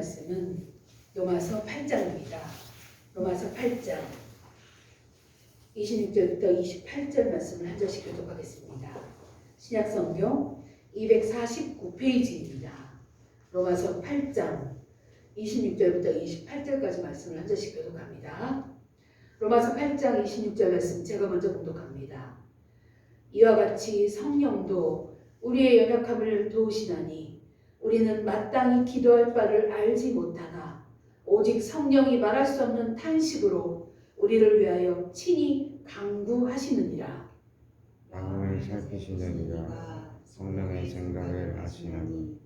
말씀은 로마서 8장입니다. 로마서 8장 26절부터 28절 말씀을 한 절씩 교독하겠습니다. 신약성경 249페이지입니다. 로마서 8장 26절부터 28절까지 말씀을 한 절씩 교독합니다. 로마서 8장 26절 말씀 제가 먼저 공독합니다. 이와 같이 성령도 우리의 연약함을 도우시나니 우리는 마땅히 기도할 바를 알지 못하나 오직 성령이 말할 수 없는 탄식으로 우리를 위하여 친히 간구하시느니라. 마음을 살피시는 이가 성령의 생각을 아시나니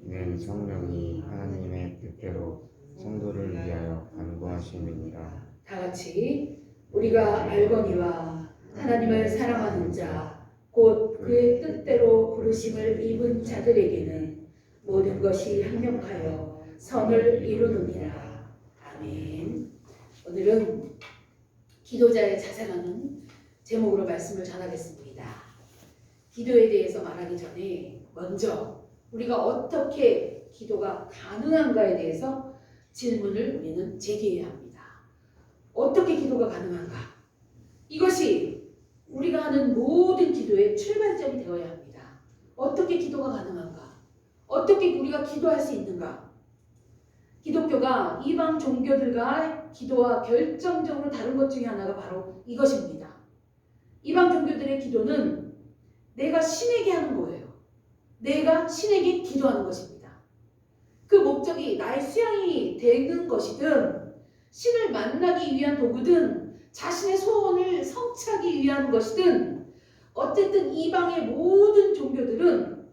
이는 성령이 하나님의 뜻대로 성도를 위하여 간구하심이니라. 다 같이 우리가 알거니와 하나님을 사랑하는 자 곧 그의 뜻대로 부르심을 입은 자들에게는 모든 것이 합력하여 선을 이루느니라. 아멘. 오늘은 기도자의 자세라는 제목으로 말씀을 전하겠습니다. 기도에 대해서 말하기 전에 먼저 우리가 어떻게 기도가 가능한가에 대해서 질문을 우리는 제기해야 합니다. 어떻게 기도가 가능한가? 이것이 우리가 하는 모든 기도의 출발점이 되어야 합니다. 어떻게 기도가 가능한가? 어떻게 우리가 기도할 수 있는가? 기독교가 이방 종교들과 기도와 결정적으로 다른 것 중에 하나가 바로 이것입니다. 이방 종교들의 기도는 내가 신에게 하는 거예요. 내가 신에게 기도하는 것입니다. 그 목적이 나의 수양이 되는 것이든 신을 만나기 위한 도구든 자신의 소원을 성취하기 위한 것이든 어쨌든 이방의 모든 종교들은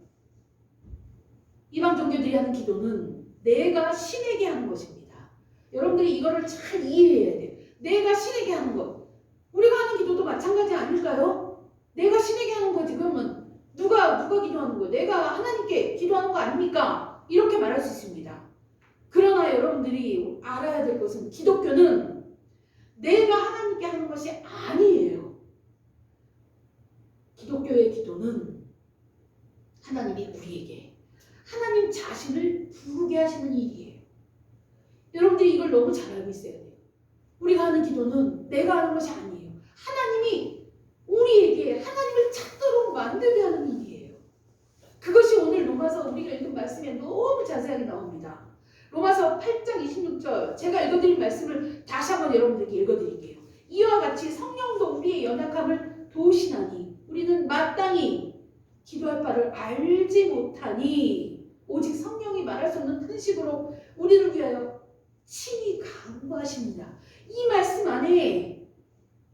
이방 종교들이 하는 기도는 내가 신에게 하는 것입니다. 여러분들이 이거를 잘 이해해야 돼요. 내가 신에게 하는 것. 우리가 하는 기도도 마찬가지 아닐까요? 내가 신에게 하는 거지. 그러면 누가 기도하는 거예요? 내가 하나님께 기도하는 거 아닙니까? 이렇게 말할 수 있습니다. 그러나 여러분들이 알아야 될 것은 기독교는 내가 하나님께 하는 것이 아니에요. 기독교의 기도는 하나님이 우리에게 하나님 자신을 부르게 하시는 일이에요. 여러분들이 이걸 너무 잘 알고 있어야 돼요. 우리가 하는 기도는 내가 하는 것이 아니에요. 하나님이 우리에게 하나님을 찾도록 만들게 하는 일이에요. 그것이 오늘 로마서 우리가 읽은 말씀에 너무 자세하게 나옵니다. 로마서 8장 26절 제가 읽어드린 말씀을 다시 한번 여러분들께 읽어드릴게요. 이와 같이 성령도 우리의 연약함을 도우시나니 우리는 마땅히 기도할 바를 알지 못하니 오직 성령이 말할 수 없는 탄식으로 우리를 위하여 친히 간구하십니다. 이 말씀 안에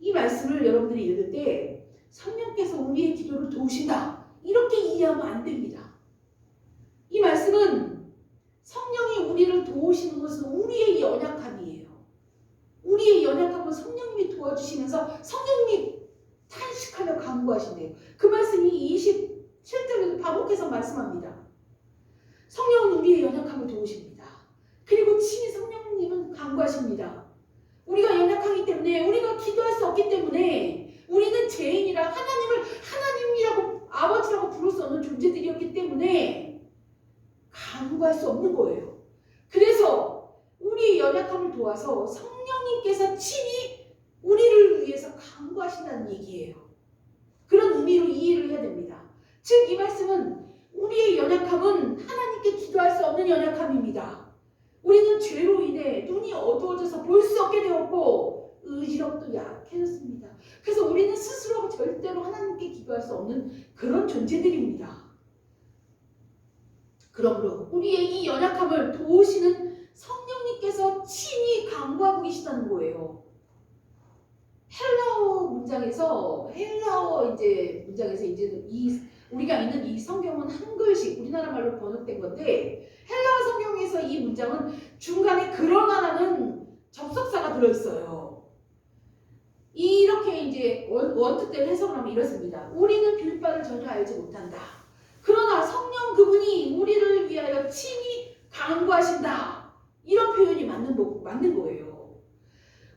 이 말씀을 여러분들이 읽을 때 성령께서 우리의 기도를 도우신다 이렇게 이해하면 안 됩니다. 이 말씀은 성령이 우리를 도우시는 것은 우리의 연약함이에요. 우리의 연약함은 성령님이 도와주시면서 성령님이 탄식하며 간구하신대요. 그 말씀이 27절에도 반복해서 말씀합니다. 성령은 우리의 연약함을 도우십니다. 그리고 친히 성령님은 간구하십니다. 우리가 연약하기 때문에 우리가 기도할 수 없기 때문에 우리는 죄인이라 하나님을 하나님이라고 아버지라고 부를 수 없는 존재들이었기 때문에 간구할 수 없는 거예요. 그래서 우리의 연약함을 도와서 성령님께서 친히 우리를 위해서 간구하신다는 얘기예요. 그런 의미로 이해를 해야 됩니다. 즉 이 말씀은 우리의 연약함은 하나님께 기도할 수 없는 연약함입니다. 우리는 죄로 인해 눈이 어두워져서 볼 수 없게 되었고 의지력도 약해졌습니다. 그래서 우리는 스스로 절대로 하나님께 기도할 수 없는 그런 존재들입니다. 그러므로 우리의 이 연약함을 도우시는 성령님께서 친히 간구하고 계시다는 거예요. 헬라어 문장에서 이제 우리가 있는 이 성경은 한글식 우리나라 말로 번역된 건데 헬라어 성경에서 이 문장은 중간에 그러나라는 접속사가 들어있어요. 이렇게 이제 원뜻대로 해석을 하면 이렇습니다. 우리는 빌 바를 전혀 알지 못한다. 그러나 성령 그분이 우리를 위하여 친히 간구하신다. 이런 표현이 맞는 거예요.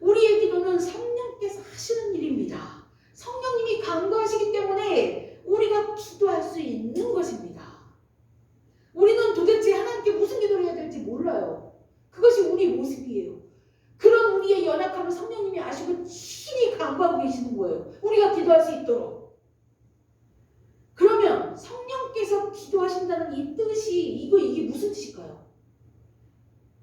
우리의 기도는 성령께서 하시는 일입니다. 성령님이 간구하시기 때문에 우리가 기도할 수 있는 것입니다. 우리는 도대체 하나님께 무슨 기도를 해야 될지 몰라요. 그것이 우리 모습이에요. 그런 우리의 연약함을 성령님이 아시고 친히 간구하고 계시는 거예요. 우리가 기도할 수 있도록. 그러면 성령께서 기도하신다는 이 뜻이 이게 무슨 뜻일까요?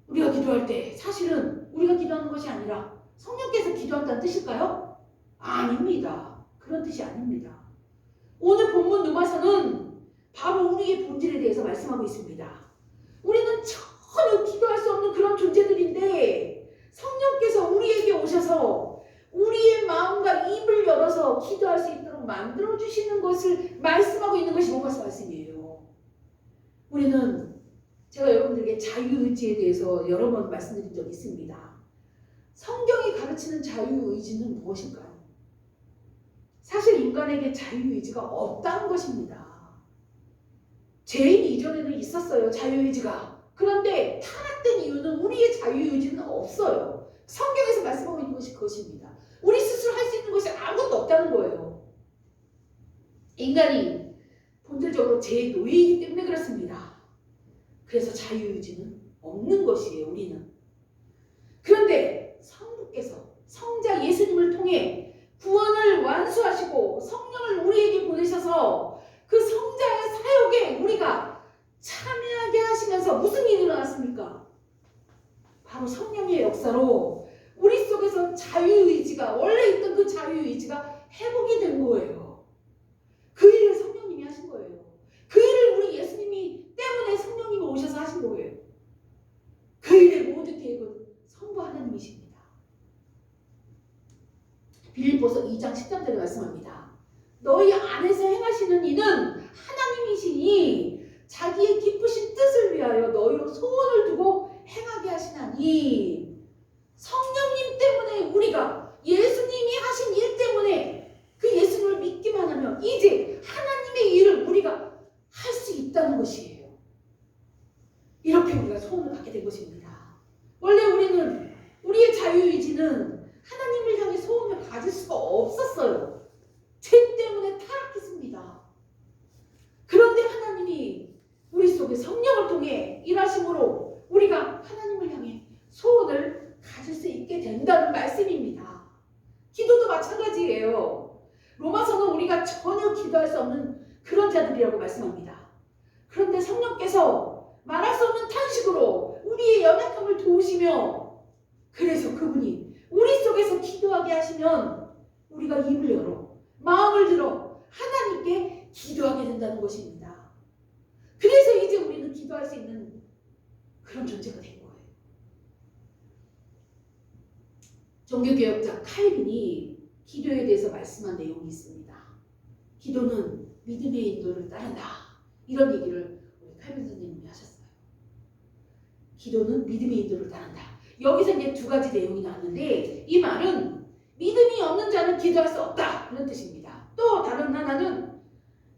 우리가 기도할 때 사실은 우리가 기도하는 것이 아니라 성령께서 기도한다는 뜻일까요? 아닙니다. 그런 뜻이 아닙니다. 오늘 본문 누가서는 바로 우리의 본질에 대해서 말씀하고 있습니다. 우리는 전혀 기도할 수 없는 그런 존재들인데 성령께서 우리에게 오셔서 우리의 마음과 입을 열어서 기도할 수 있도록 만들어주시는 것을 말씀하고 있는 것이 로마서 말씀이에요. 우리는 제가 여러분들에게 자유의지에 대해서 여러 번 말씀드린 적이 있습니다. 성경이 가르치는 자유의지는 무엇일까요? 사실 인간에게 자유의지가 없다는 것입니다. 죄인 이전에는 있었어요, 자유의지가. 그런데 타락된 이유는 우리의 자유의지는 없어요. 성경에서 말씀하고 있는 것이 그것입니다. 우리 스스로 할 수 있는 것이 아무것도 없다는 거예요. 인간이 본질적으로 죄의 노예이기 때문에 그렇습니다. 그래서 자유의지는 없는 것이에요, 우리는. 그런데 성부께서 성자 예수님을 통해 구원을 완수하시고 성령을 우리에게 보내셔서 그 성자의 사역에 우리가 참여하게 하시면서 무슨 일이 일어났습니까? 바로 성령의 역사로 우리 속에서 자유의지가, 원래 있던 그 자유의지가 회복이 된 거예요. 그 일을 성령님이 하신 거예요. 그 일을 우리 예수님이 때문에 성령님이 오셔서 하신 거예요. 그 일의 모든 계획은 성부 하나님이십니다. 빌립보서 2장 10절에 말씀합니다. 너희 안에서 행하시는 이는 하나님이시니 자기의 기쁘신 뜻을 위하여 너희로 소원을 두고 행하게 하시나니, 성령님 때문에 우리가 예수님이 하신 일 때문에 그 예수님을 믿기만 하면 이제 하나님의 일을 우리가 할 수 있다는 것이에요. 이렇게 우리가 소원을 갖게 된 것입니다. 원래 우리는 우리의 자유의지는 하나님을 향해 소원을 가질 수가 없었어요. 죄 때문에 타락했습니다. 그런데 하나님이 우리 속에 성령을 통해 일하심으로 우리가 하나님을 향해 소원을 가질 수 있게 된다는 말씀입니다. 기도도 마찬가지예요. 로마서는 우리가 전혀 기도할 수 없는 그런 자들이라고 말씀합니다. 그런데 성령께서 말할 수 없는 탄식으로 우리의 연약함을 도우시며, 그래서 그분이 우리 속에서 기도하게 하시면 우리가 입을 열어 마음을 들어 하나님께 기도하게 된다는 것입니다. 그래서 이제 우리는 기도할 수 있는 그런 존재가 된 거예요. 종교개혁자 칼빈이 기도에 대해서 말씀한 내용이 있습니다. 기도는 믿음의 인도를 따른다. 이런 얘기를 우리 칼빈 선생님이 하셨어요. 기도는 믿음의 인도를 따른다. 여기서 이제 두 가지 내용이 나왔는데, 이 말은 믿음이 없는 자는 기도할 수 없다, 그런 뜻입니다. 또 다른 하나는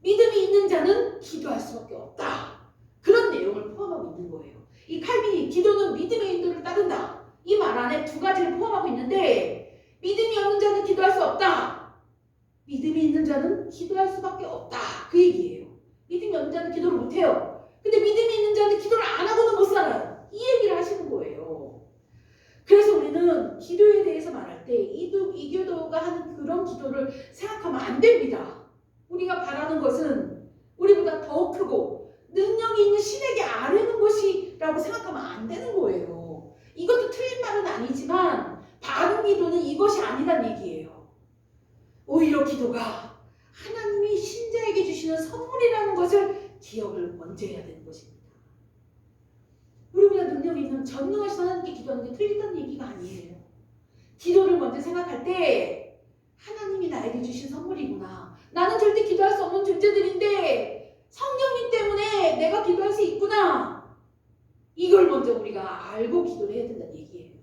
믿음이 있는 자는 기도할 수밖에 없다, 그런 내용을 포함하고 있는 거예요. 이 칼빈이 기도는 믿음의 인도를 따른다, 이 말 안에 두 가지를 포함하고 있는데, 믿음이 없는 자는 기도할 수 없다, 믿음이 있는 자는 기도할 수밖에 없다, 그 얘기예요. 믿음이 없는 자는 기도를 못해요. 근데 믿음이 있는 자는 기도를 안 하고는 못 살아요. 이 얘기를 하시는 거예요. 그래서 우리는 기도에 대해서 말할 때 이교도가 하는 그런 기도를 생각하면 안 됩니다. 우리가 바라는 것은 우리보다 더 크고 능력이 있는 신에게 아뢰는 것이라고 생각하면 안 되는 거예요. 이것도 틀린 말은 아니지만 바른 기도는 이것이 아니란 얘기예요. 오히려 기도가 하나님이 신자에게 주시는 선물이라는 것을 기억을 먼저 해야 되는 것입니다. 우리보다 능력이 있는 전능하신 하나님께 기도하는 게 틀리다는 얘기가 아니에요. 기도를 먼저 생각할 때 하나님이 나에게 주신 선물이구나. 나는 절대 기도할 수 없는 존재들인데 성령님 때문에 내가 기도할 수 있구나. 이걸 먼저 우리가 알고 기도를 해야 된다는 얘기예요.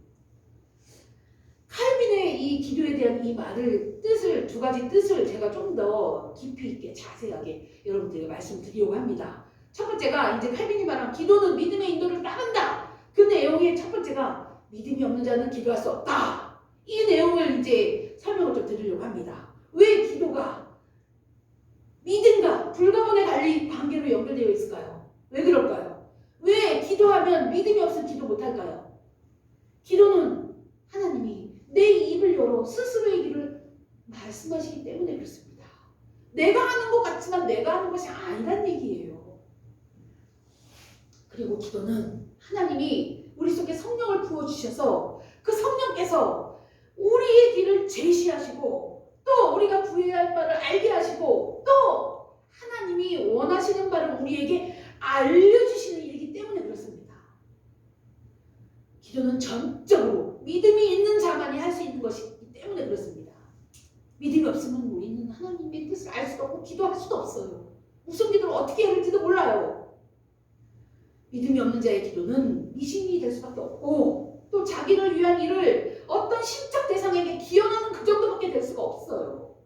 칼빈의 이 기도에 대한 이 말을 두 가지 뜻을 제가 좀 더 깊이 있게 자세하게 여러분들에게 말씀드리려고 합니다. 첫 번째가 이제 칼빈이 말한 기도는 믿음의 인도를 따른다. 그 내용의 첫 번째가 믿음이 없는 자는 기도할 수 없다. 이 내용을 이제 설명을 좀 드리려고 합니다. 왜 기도가 믿음과 불가분의 관계로 연결되어 있을까요? 왜 그럴까요? 왜 기도하면 믿음이 없으면 기도 못할까요? 기도는 하나님이 내 입을 열어 스스로의 길을 말씀하시기 때문에 그렇습니다. 내가 하는 것 같지만 내가 하는 것이 아니란 얘기예요. 그리고 기도는 하나님이 우리 속에 성령을 부어주셔서 그 성령께서 우리의 길을 제시하시고 또 우리가 구해야 할 바를 알게 하시고 또 하나님이 원하시는 바를 우리에게 알려주시는 일이기 때문에 그렇습니다. 기도는 전적으로 믿음이 있는 자만이 할 수 있는 것이기 때문에 그렇습니다. 믿음이 없으면 우리는 하나님의 뜻을 알 수도 없고 기도할 수도 없어요. 무슨 기도를 어떻게 해야 할지도 몰라요. 믿음이 없는 자의 기도는 미신이 될 수밖에 없고 또 자기를 위한 일을 어떤 심적 대상에게 기여하는 그 정도밖에 될 수가 없어요.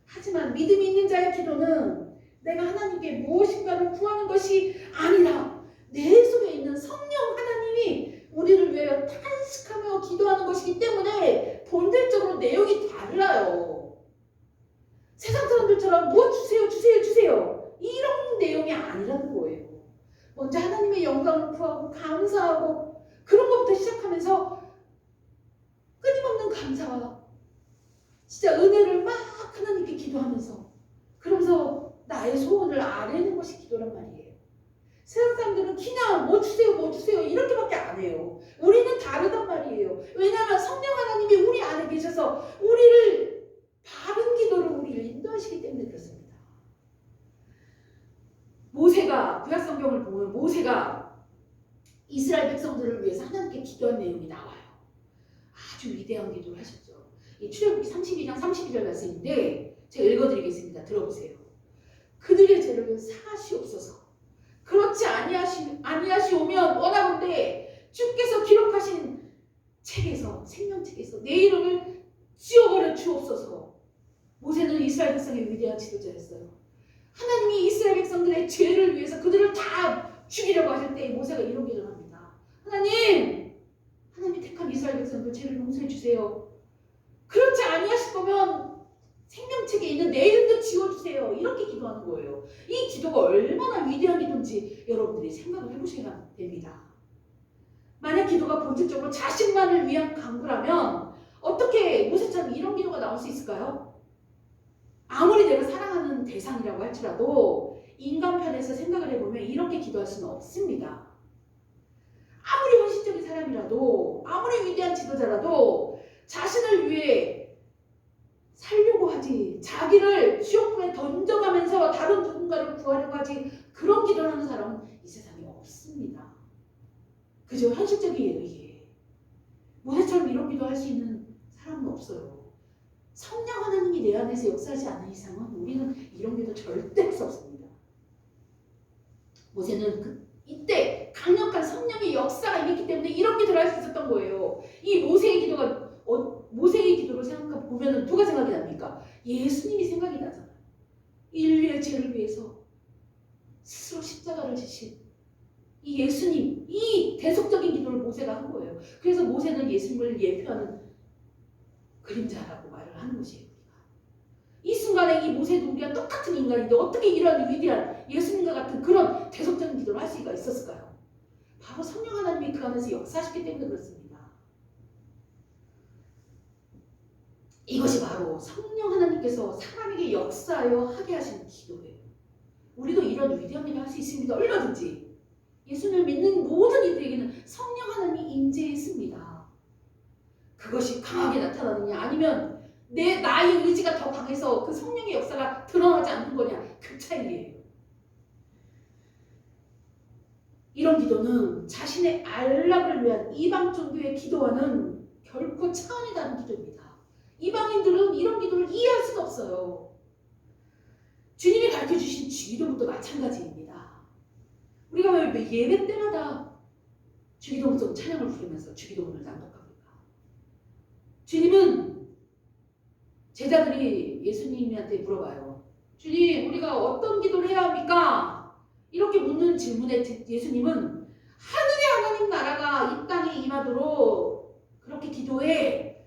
하지만 믿음이 있는 자의 기도는 내가 하나님께 무엇인가를 구하는 것이 아니라 내 속에 있는 성령 하나님이 우리를 위하여 탄식하며 기도하는 것이기 때문에 본질적으로 내용이 달라요. 세상 사람들처럼 뭐 주세요 주세요 주세요 이런 내용이 아니라는 거예요. 먼저 하나님의 영광을 구하고 감사하고 그런 것부터 시작하면서 끊임없는 감사와 진짜 은혜를 막 하나님께 기도하면서 그러면서 나의 소원을 아뢰는 것이 기도란 말이에요. 세상 사람들은 그냥 뭐 주세요 이렇게밖에 안 해요. 우리는 다르단 말이에요. 왜냐하면 성령 하나님이 우리 안에 계셔서 우리를 바른 기도로 우리를 인도하시기 때문에 그렇습니다. 모세가 구약 성경을 보면 모세가 이스라엘 백성들을 위해서 하나님께 기도한 내용이 나와요. 아주 위대한 기도를 하셨죠. 이 출애굽기 32장 32절 말씀인데 제가 읽어드리겠습니다. 들어보세요. 그들의 죄를 사하시옵소서. 그렇지 아니하시오면 원하건대 주께서 기록하신 책에서 생명책에서 내 이름을 지워버려 주옵소서. 모세는 이스라엘 백성의 위대한 지도자였어요. 하나님이 이스라엘 백성들의 죄를 위해서 그들을 다 죽이려고 하실 때 모세가 이런 기도를 합니다. 하나님이 택한 이스라엘 백성들 죄를 용서해 주세요. 그렇지 아니하실 거면 생명책에 있는 내 이름도 지워주세요. 이렇게 기도하는 거예요. 이 기도가 얼마나 위대한 기도인지 여러분들이 생각을 해보셔야 됩니다. 만약 기도가 본질적으로 자신만을 위한 간구라면 어떻게 모세처럼 이런 기도가 나올 수 있을까요? 아무리 내가 사랑하는 대상이라고 할지라도 인간 편에서 생각을 해보면 이렇게 기도할 수는 없습니다. 아무리 헌신적인 사람이라도 아무리 위대한 지도자라도 자신을 위해 살려고 하지 자기를 지옥불에 던져가면서 다른 누군가를 구하려고 하지 그런 기도를 하는 사람은 이 세상에 없습니다. 그저 현실적이에요. 이게 모세처럼 이런 기도할 수 있는 사람은 없어요. 성령 하나님이 내 안에서 역사하지 않는 이상은 우리는 이런 기도 절대 할 수 없습니다. 모세는 이때 강력한 성령의 역사가 임했기 때문에 이런 기도를 할 수 있었던 거예요. 이 모세의 기도가 모세의 기도를 생각해보면 누가 생각이 납니까? 예수님이 생각이 나잖아요. 인류의 죄를 위해서 스스로 십자가를 지신 이 예수님, 이 대속적인 기도를 모세가 한 거예요. 그래서 모세는 예수님을 예표하는 그림자라고 말을 하는 것이에요. 이 순간에 이 모세도 우리가 똑같은 인간인데 어떻게 이런 위대한 예수님과 같은 그런 대속적인 기도를 할 수가 있었을까요? 바로 성령 하나님이 그 안에서 역사하셨기 때문에 그렇습니다. 이것이 바로 성령 하나님께서 사람에게 역사하여 하게 하시는 기도예요. 우리도 이런 위대한 일을 할 수 있습니다. 얼마든지. 예수님을 믿는 모든 이들에게는 성령 하나님이 임재했습니다. 그것이 강하게 나타나느냐 아니면 나의 의지가 더 강해서 그 성령의 역사가 드러나지 않는 거냐 그 차이예요. 이런 기도는 자신의 안락을 위한 이방 종교의 기도와는 결코 차원이 다른 기도입니다. 이방인들은 이런 기도를 이해할 수가 없어요. 주님이 가르쳐주신 주기도문도 마찬가지입니다. 우리가 왜 예배 때마다 주기도문성 찬양을 부르면서 주기도문을 낭독합니까? 주님은 제자들이 예수님한테 물어봐요. 주님, 우리가 어떤 기도를 해야 합니까? 이렇게 묻는 질문에 예수님은 하늘의 하나님 나라가 이 땅에 임하도록 그렇게 기도해.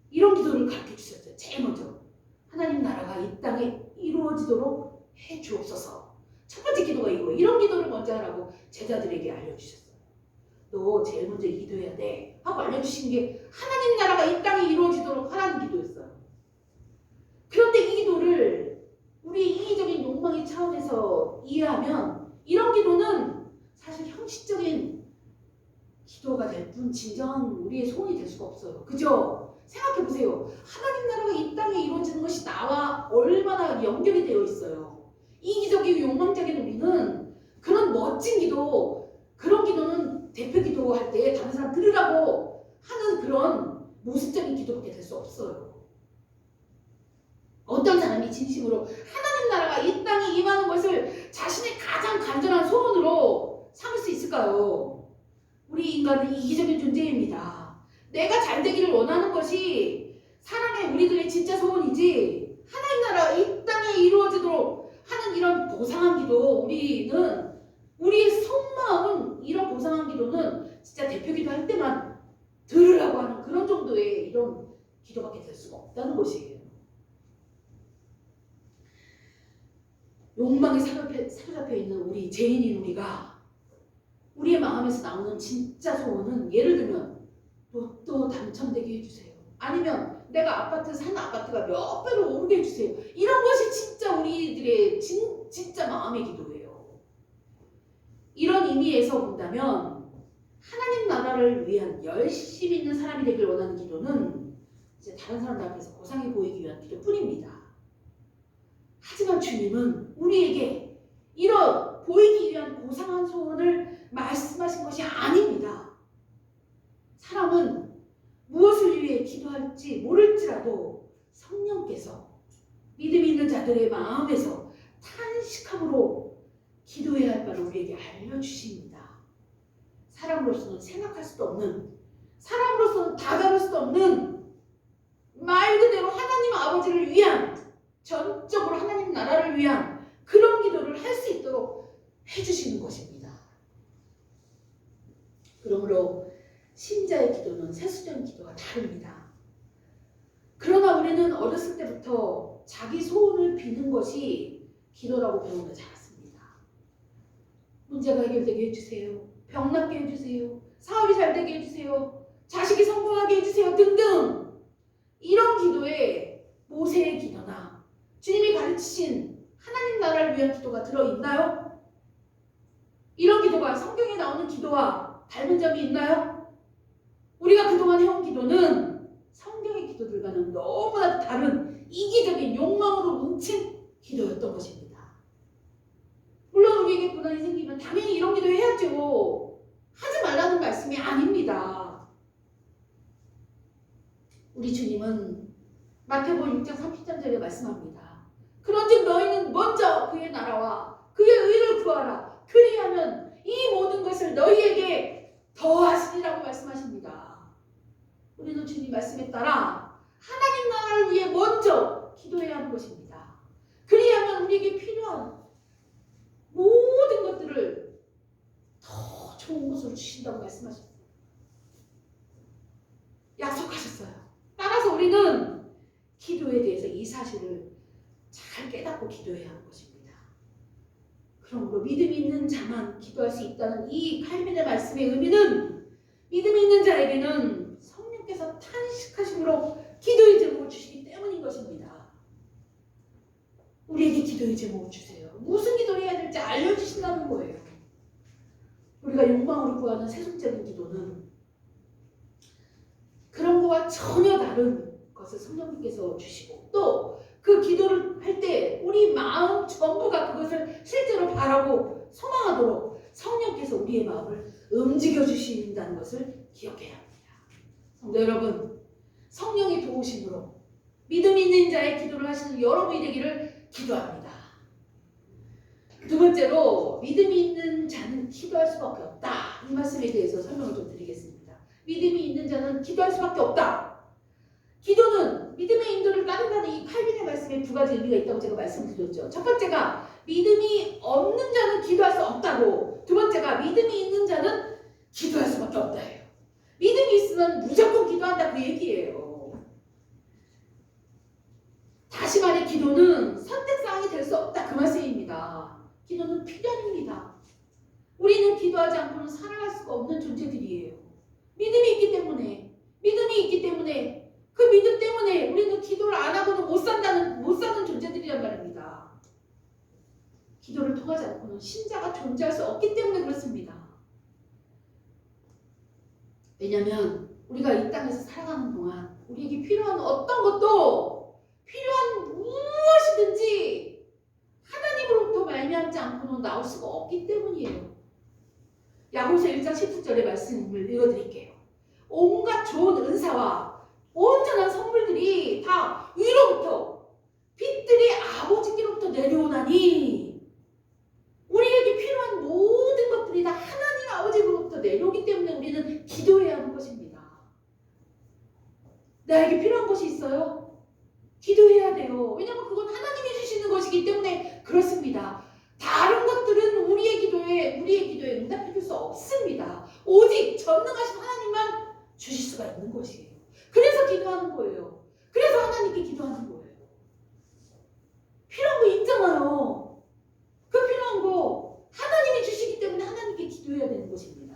이런 기도를 가르쳐 주셨어요. 제일 먼저 하나님 나라가 이 땅에 이루어지도록 해 주옵소서. 첫 번째 기도가 이거예요. 이런 기도를 먼저 하라고 제자들에게 알려주셨어요. 너 제일 먼저 기도해야 돼 하고 알려주신 게 하나님 나라가 이 땅에 이루어지도록 하라는 기도였어요. 그런데 이 기도를 우리의 이기적인 욕망의 차원에서 이해하면 이런 기도는 사실 형식적인 기도가 될 뿐 진정한 우리의 소원이 될 수가 없어요. 그죠? 생각해보세요. 하나님 나라가 이 땅에 이루어지는 것이 나와 얼마나 연결이 되어 있어요. 이기적이고 욕망적인 우리는 그런 멋진 기도, 그런 기도는 대표 기도할 때 다른 사람 들으라고 하는 그런 모습적인 기도밖에 될 수 없어요. 어떤 사람이 진심으로 하나님 나라가 이 땅에 임하는 것을 자신의 가장 간절한 소원으로 삼을 수 있을까요? 우리 인간은 이기적인 존재입니다. 내가 잘 되기를 원하는 것이 사람의 우리들의 진짜 소원이지 하나님 나라가 이 땅에 이루어지도록 하는 이런 고상한 기도, 우리는 우리의 속마음은 이런 고상한 기도는 진짜 대표 기도할 때만 들으라고 하는 그런 정도의 이런 기도밖에 될 수가 없다는 것이에요. 욕망에 사로잡혀 있는 우리 죄인인 우리가 우리의 마음에서 나오는 진짜 소원은 예를 들면 로또 당첨되게 해주세요. 아니면 내가 산 아파트가 몇 배로 오르게 해주세요. 이런 것이 진짜 우리들의 진짜 마음의 기도예요. 이런 의미에서 본다면 하나님 나라를 위한 열심히 있는 사람이 되길 원하는 기도는 이제 다른 사람들 앞에서 고상해 보이기 위한 기도뿐입니다. 하지만 주님은 우리에게 이런 보이기 위한 고상한 소원을 말씀하신 것이 아닙니다. 사람은 무엇을 위해 기도할지 모를지라도 성령께서 믿음 있는 자들의 마음에서 탄식함으로 기도해야 할 바를 우리에게 알려주십니다. 사람으로서는 생각할 수도 없는, 사람으로서는 다가올 수도 없는 말 그대로 하나님 아버지를 위한, 전적으로 하나님 나라를 위한 그런 기도를 할 수 있도록 해주시는 것입니다. 그러므로 신자의 기도는 세수적인 기도와 다릅니다. 그러나 우리는 어렸을 때부터 자기 소원을 비는 것이 기도라고 배우며 자랐습니다. 문제가 해결되게 해주세요. 병 낫게 해주세요. 사업이 잘 되게 해주세요. 자식이 성공하게 해주세요. 등등. 이런 기도에 모세의 기도나 주님이 가르치신 하나님 나라를 위한 기도가 들어있나요? 이런 기도가 성경에 나오는 기도와 닮은 점이 있나요? 우리가 그동안 해온 기도는 성경의 기도들과는 너무나 다른 이기적인 욕망으로 뭉친 기도였던 것입니다. 물론 우리에게 고난이 생기면 당연히 이런 기도 해야죠. 하지 말라는 말씀이 아닙니다. 우리 주님은 마태복음 6장 33절에 말씀합니다. 그런즉 너희는 먼저 그의 나라와 그의 의를 구하라. 그리하면 이 모든 것을 너희에게 더하시리라고 말씀하십니다. 우리는 주님 말씀에 따라 하나님 나라를 위해 먼저 기도해야 하는 것입니다. 그리하면 우리에게 필요한 모든 것들을 더 좋은 것으로 주신다고 말씀하셨어요. 약속하셨어요. 따라서 우리는 기도에 대해서 이 사실을 잘 깨닫고 기도해야 하는 것입니다. 그러므로 믿음이 있는 자만 기도할 수 있다는 이 칼빈의 말씀의 의미는 믿음이 있는 자에게는 성령께서 탄식하심으로 기도의 제목을 주시기 때문인 것입니다. 우리에게 기도의 제목을 주세요. 무슨 기도를 해야 될지 알려주신다는 거예요. 우리가 욕망으로 구하는 세속적인 기도는 그런 거와 전혀 다른 것을 성령님께서 주시고 또 그 기도를 할 때 우리 마음 전부가 그것을 실제로 바라고 소망하도록 성령께서 우리의 마음을 움직여 주신다는 것을 기억해야 합니다. 성도 여러분, 성령의 도우심으로 믿음 있는 자의 기도를 하시는 여러분이 되기를 기도합니다. 두 번째로 믿음이 있는 자는 기도할 수밖에 없다. 이 말씀에 대해서 설명을 좀 드리겠습니다. 믿음이 있는 자는 기도할 수밖에 없다. 기도는 믿음의 인도를 따른다는 이 칼빈의 말씀에 두 가지 의미가 있다고 제가 말씀드렸죠. 첫 번째가 믿음이 없는 자는 기도할 수 없다고, 두 번째가 믿음이 있는 자는 기도할 수밖에 없다예요. 믿음이 있으면 무조건 기도한다 그 얘기예요. 다시 말해 기도는 선택사항이 될 수 없다 그 말씀입니다. 기도는 필연입니다. 우리는 기도하지 않고는 살아갈 수가 없는 존재들이에요. 믿음이 있기 때문에 그 믿음 때문에 우리는 기도를 안 하고는 못 사는 존재들이란 말입니다. 기도를 통하지 않고는 신자가 존재할 수 없기 때문에 그렇습니다. 왜냐하면 우리가 이 땅에서 살아가는 동안 우리에게 필요한 어떤 것도 필요한 무엇이든지 하나님으로부터 말미암지 않고는 나올 수가 없기 때문이에요. 야고보서 1장 17절의 말씀을 읽어드릴게요. 온갖 좋은 은사와 온전한 선물들이 다 위로부터 빛들이 아버지께로부터 내려오나니 우리에게 필요한 모든 것들이 다 하나님 아버지로부터 내려오기 때문에 우리는 기도해야 하는 것입니다. 나에게 필요한 것이 있어요? 기도해야 돼요. 왜냐하면 그건 하나님이 주시는 것이기 때문에 그렇습니다. 다른 것들은 우리의 기도에 응답해 줄 수 없습니다. 오직 전능하신 하나님만 주실 수가 있는 것이에요. 그래서 기도하는 거예요. 그래서 하나님께 기도하는 거예요. 필요한 거 있잖아요. 그 필요한 거 하나님이 주시기 때문에 하나님께 기도해야 되는 것입니다.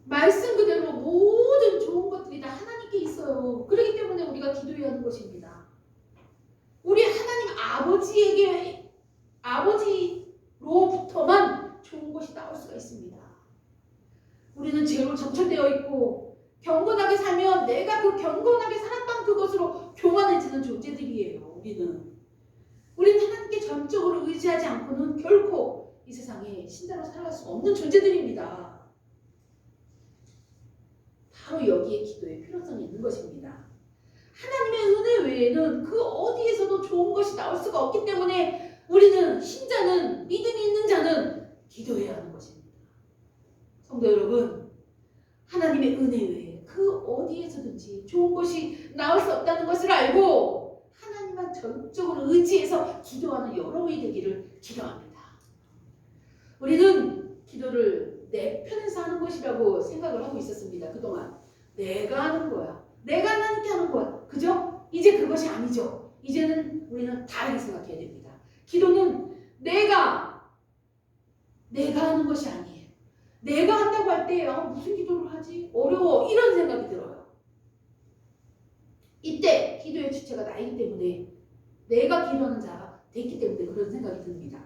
말씀 그대로 모든 좋은 것들이 다 하나님께 있어요. 그렇기 때문에 우리가 기도해야 하는 것입니다. 우리 하나님 아버지로부터만 좋은 것이 나올 수가 있습니다. 우리는 죄로 점철되어 있고 경건하게 살면 내가 그 경건하게 살았던 그것으로 교만해지는 존재들이에요. 우리는 하나님께 전적으로 의지하지 않고는 결코 이 세상에 신자로 살아갈 수 없는 존재들입니다. 바로 여기에 기도의 필요성이 있는 것입니다. 하나님의 은혜 외에는 그 어디에서도 좋은 것이 나올 수가 없기 때문에 우리는 신자는 믿음이 있는 자는 기도해야 하는 것입니다. 성도 여러분, 하나님의 은혜 외에 그 어디에서든지 좋은 것이 나올 수 없다는 것을 알고 하나님만 전적으로 의지해서 기도하는 여러분이 되기를 기도합니다. 우리는 기도를 내 편에서 하는 것이라고 생각을 하고 있었습니다. 그동안 내가 하는 거야. 내가 하나님께 하는 거야. 그죠? 이제 그것이 아니죠. 이제는 우리는 다르게 생각해야 됩니다. 기도는 내가 하는 것이 아니에요. 내가 한다고 할 때 무슨 기도를 하지? 어려워. 이런 생각이 들어요. 이때 기도의 주체가 나이기 때문에 내가 기도하는 자가 됐기 때문에 그런 생각이 듭니다.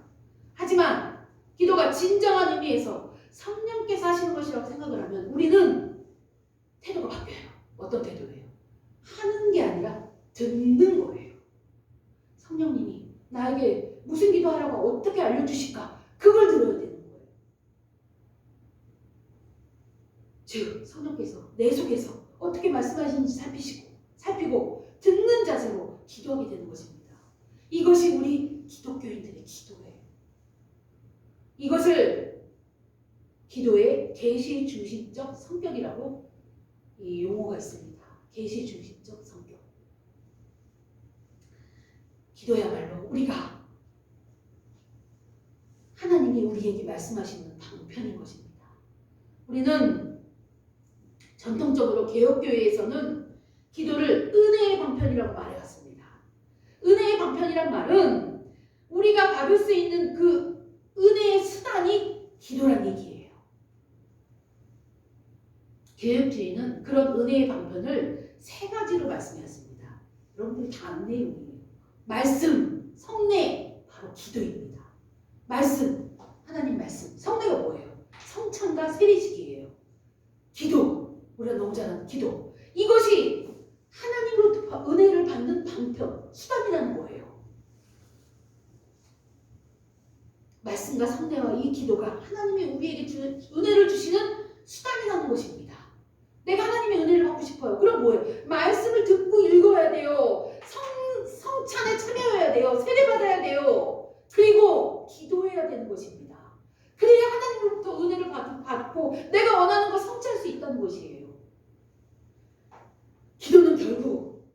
하지만 기도가 진정한 의미에서 성령께서 하시는 것이라고 생각을 하면 우리는 태도가 바뀌어요. 어떤 태도예요? 하는 게 아니라 듣는 거예요. 성령님이 나에게 무슨 기도하라고 어떻게 알려주실까? 그걸 들어야 되는 거예요. 즉 성령께서 내 속에서 어떻게 말씀하시는지 살피고 듣는 자세로 기도하게 되는 것입니다. 이것이 우리 기독교인들의 기도예요. 이것을 기도의 계시 중심적 성격이라고 이 용어가 있습니다. 계시 중심적 성격. 기도야말로 우리가 하나님이 우리에게 말씀하시는 방편인 것입니다. 우리는 전통적으로 개혁교회에서는 기도를 은혜의 방편이라고 말해왔습니다. 은혜의 방편이란 말은 우리가 받을 수 있는 그 은혜의 수단이 기도란 얘기예요. 개혁주의는 그런 은혜의 방편을 세 가지로 말씀하였습니다. 여러분들이 다 아는 내용이에요. 말씀, 성례, 바로 기도입니다. 말씀, 하나님 말씀. 성례가 뭐예요? 성찬과 세례식이에요. 기도, 우리가 너무 잘 아는 기도. 이것이 하나님으로부터 은혜를 받는 방편, 수단이라는 거예요. 말씀과 성례와 이 기도가 하나님이 우리에게 은혜를 주시는 수단이라는 것입니다. 내가 하나님의 은혜를 받고 싶어요. 그럼 뭐예요? 말씀을 듣고 읽어야 돼요. 성찬에 참여해야 돼요. 세례받아야 돼요. 그리고 기도해야 되는 것입니다. 그래야 하나님으로부터 은혜를 받고 내가 원하는 걸 성취할 수 있다는 것이에요. 기도는 결국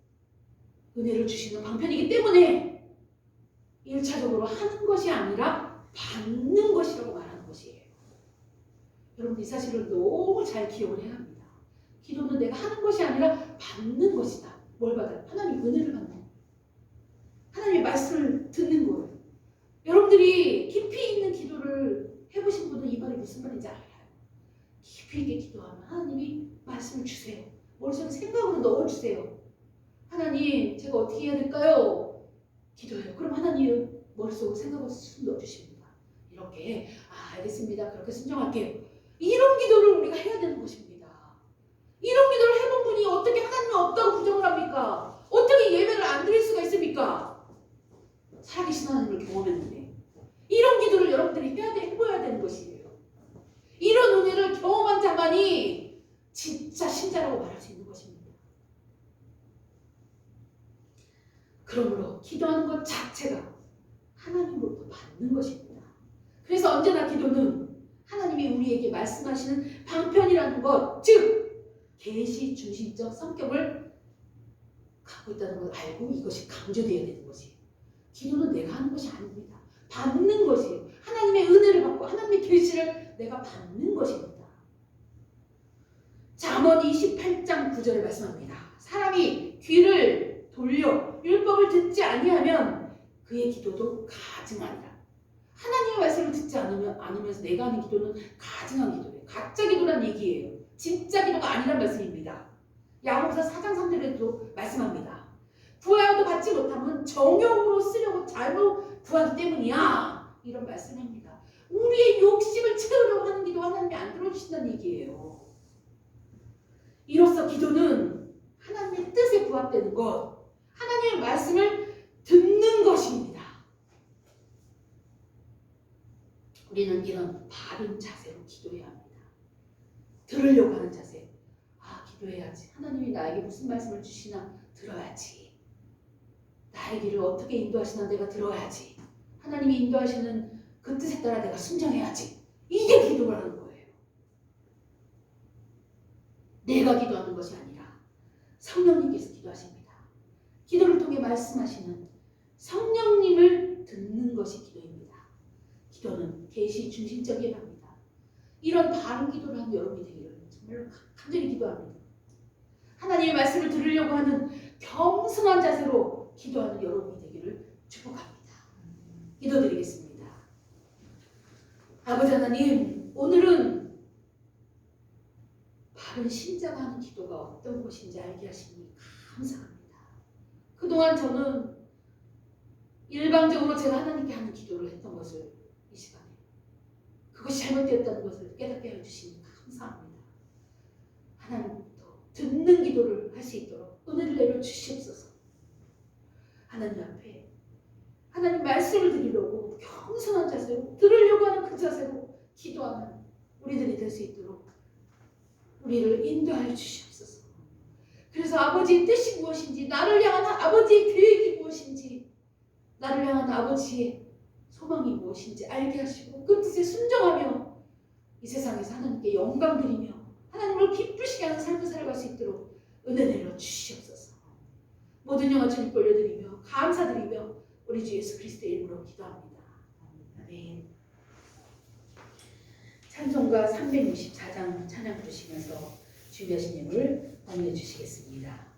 은혜를 주시는 방편이기 때문에 1차적으로 하는 것이 아니라 받는 것이라고 말하는 것이에요. 여러분 이 사실을 너무 잘 기억을 해야 합니다. 기도는 내가 하는 것이 아니라 받는 것이다. 뭘 받아요? 하나님 은혜를 받는 하나님의 말씀을 듣는 거예요. 여러분들이 깊이 있는 기도 깊이 있게 기도하면 하나님이 말씀을 주세요. 머릿속에 생각으로 넣어주세요. 하나님, 제가 어떻게 해야 될까요? 기도해요. 그럼 하나님 머릿속에 생각을 쑥 넣어주십니다. 이렇게 알겠습니다. 그렇게 순종할게요. 이런 기도를 우리가 해야 되는 것입니다. 이런 기도를 해본 분이 어떻게 하나님이 없다고 부정을 합니까? 어떻게 예배를 안 드릴 수가 있습니까? 살아계신 하나님을 경험했는데 이런 기도를 여러분들이 해봐야 되는 것이에요. 이런 은혜를 경험한 자만이 진짜 신자라고 말할 수 있는 것입니다. 그러므로 기도하는 것 자체가 하나님으로부터 받는 것입니다. 그래서 언제나 기도는 하나님이 우리에게 말씀하시는 방편이라는 것, 즉 계시 중심적 성격을 갖고 있다는 걸 알고 이것이 강조되어야 되는 것이에요. 기도는 내가 하는 것이 아닙니다. 받는 것이에요. 하나님의 은혜를 받고 하나님의 계시를 내가 받는 것입니다. 잠언 28장 9절에 말씀합니다. 사람이 귀를 돌려 율법을 듣지 아니하면 그의 기도도 가증하니라. 하나님의 말씀을 듣지 않으면서 내가 하는 기도는 가증한 기도예요. 가짜 기도란 얘기예요. 진짜 기도가 아니란 말씀입니다. 야고보서 4장 3절에도 말씀합니다. 구하여도 받지 못하면 정욕으로 쓰려고 잘못 구하기 때문이야. 이런 말씀입니다. 우리의 욕심을 채우려고 하는 기도 하나님이 안 들어주신다는 얘기예요. 이로써 기도는 하나님의 뜻에 부합되는 것, 하나님의 말씀을 듣는 것입니다. 우리는 이런 바른 자세로 기도해야 합니다. 들으려고 하는 자세. 기도해야지. 하나님이 나에게 무슨 말씀을 주시나 들어야지. 나의 길을 어떻게 인도하시나 내가 들어야지. 하나님이 인도하시는 그 뜻에 따라 내가 순종해야지. 이게 기도를 하는 거예요. 내가 기도하는 것이 아니라 성령님께서 기도하십니다. 기도를 통해 말씀하시는 성령님을 듣는 것이 기도입니다. 기도는 계시 중심적이어야 합니다. 이런 바른 기도를 하는 여러분이 되기를 정말 간절히 기도합니다. 하나님의 말씀을 들으려고 하는 겸손한 자세로 기도하는 여러분이 되기를 축복합니다. 기도드리겠습니다. 아버지 하나님, 오늘은 바른 신자가 하는 기도가 어떤 것인지 알게 하시니 감사합니다. 그동안 저는 일방적으로 제가 하나님께 하는 기도를 했던 것을 이 시간에 그것이 잘못되었다는 것을 깨닫게 해주시니 감사합니다. 하나님부터 듣는 기도를 할 수 있도록 은혜를 내려주시옵소서. 하나님 앞에 하나님 말씀을 드리려고 겸손한 자세로 들으려고 하는 그 자세로 기도하는 우리들이 될 수 있도록 우리를 인도하여 주시옵소서. 그래서 아버지의 뜻이 무엇인지, 나를 향한 아버지의 계획이 무엇인지, 나를 향한 아버지의 소망이 무엇인지 알게 하시고 그 뜻에 순종하며 이 세상에서 하나님께 영광 드리며 하나님을 기쁘시게 하는 삶을 살아갈 수 있도록 은혜 내려 주시옵소서. 모든 영광 주님께 올려드리며 감사드리며 우리 주 예수 그리스도의 이름으로 기도합니다. 아멘. 찬송가 364장 찬양 부르시면서 준비하신 예물 공유해 주시겠습니다.